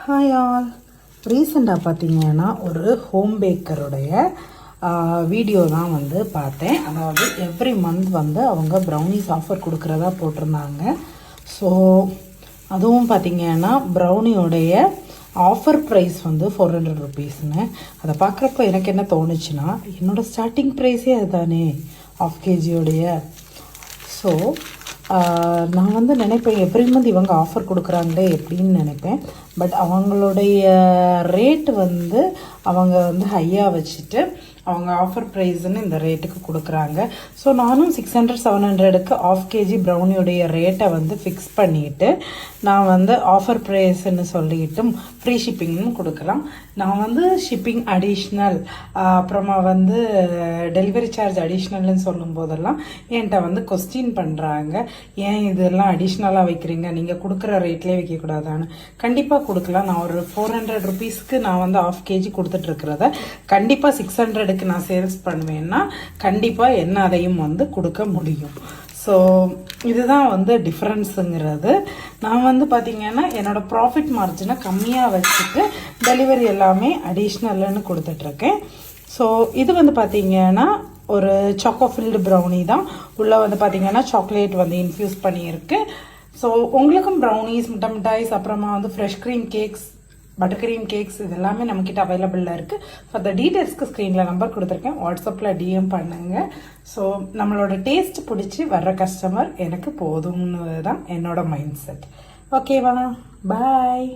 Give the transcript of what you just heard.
Hi all. ரீசெண்டாக பார்த்தீங்கன்னா ஒரு ஹோம் பேக்கருடைய வீடியோ தான் வந்து பார்த்தேன். அதாவது எவ்ரி மந்த் வந்து அவங்க ப்ரௌனிஸ் ஆஃபர் கொடுக்குறதா போட்டிருந்தாங்க. ஸோ அதுவும் பார்த்தீங்கன்னா ப்ரௌனியோடைய ஆஃபர் ப்ரைஸ் வந்து 400 ருபீஸ்னு. அதை பார்க்குறப்ப எனக்கு என்ன தோணுச்சுன்னா, என்னோடய ஸ்டார்டிங் ப்ரைஸே அதுதானே ஆஃப் கேஜியோடைய. ஸோ நான் வந்து நினைப்பேன் எவ்ரி மந்த் இவங்க ஆஃபர் கொடுக்குறாங்களே எப்படின்னு நினைப்பேன். பட் அவங்களுடைய ரேட்டு வந்து அவங்க வந்து ஹையாக வச்சுட்டு அவங்க ஆஃபர் ப்ரைஸ்ன்னு இந்த ரேட்டுக்கு கொடுக்குறாங்க. ஸோ நானும் 600-700க்கு ஆஃப் கேஜி ப்ரௌனியோடைய ரேட்டை வந்து ஃபிக்ஸ் பண்ணிவிட்டு நான் வந்து ஆஃபர் ப்ரைஸ்ன்னு சொல்லிட்டும் ஃப்ரீ ஷிப்பிங்னு கொடுக்கலாம். நான் வந்து ஷிப்பிங் அடிஷ்னல் அப்புறமா வந்து டெலிவரி சார்ஜ் அடிஷ்னல்னு சொல்லும் போதெல்லாம் என்கிட்ட வந்து கொஸ்டின் பண்ணுறாங்க, ஏன் இதெல்லாம் அடிஷ்னலாக வைக்கிறீங்க, நீங்கள் கொடுக்குற ரேட்லேயே வைக்கக்கூடாதான்னு. கண்டிப்பாக கொடுக்கலாம். நான் ஒரு 400 ருபீஸ்க்கு நான் வந்து ஆஃப் கேஜி கொடுத்துட்ருக்கிறத கண்டிப்பாக 600க்கு நான் சேல்ஸ் பண்ணுவேன்னா கண்டிப்பாக என்ன அதையும் வந்து கொடுக்க முடியும். ஸோ இதுதான் வந்து டிஃப்ரென்ஸுங்கிறது. நான் வந்து பார்த்திங்கன்னா என்னோடய ப்ராஃபிட் மார்ஜினை கம்மியாக வச்சுட்டு டெலிவரி எல்லாமே அடிஷ்னல்னு கொடுத்துட்ருக்கேன். ஸோ இது வந்து பார்த்திங்கன்னா ஒரு சாக்கோஃபில்டு ப்ரௌனி தான். உள்ளே வந்து பார்த்திங்கன்னா சாக்லேட் வந்து இன்ஃப்யூஸ் பண்ணியிருக்கு. ஸோ உங்களுக்கும் ப்ரௌனிஸ், மிட்டாய்ஸ், அப்புறமா வந்து fresh cream cakes, butter cream cakes இது எல்லாமே நம்மக்கிட்ட அவைலபிளாக இருக்குது. ஃபார் த டீட்டெயில்ஸ்க்கு ஸ்க்ரீனில் நம்பர் கொடுத்துருக்கேன், வாட்ஸ்அப்பில் டிஎம் பண்ணுங்கள். ஸோ நம்மளோட டேஸ்ட் பிடிச்சி வர்ற கஸ்டமர் எனக்கு போதும்னு தான் என்னோட மைண்ட் செட். ஓகேவா? பாய்.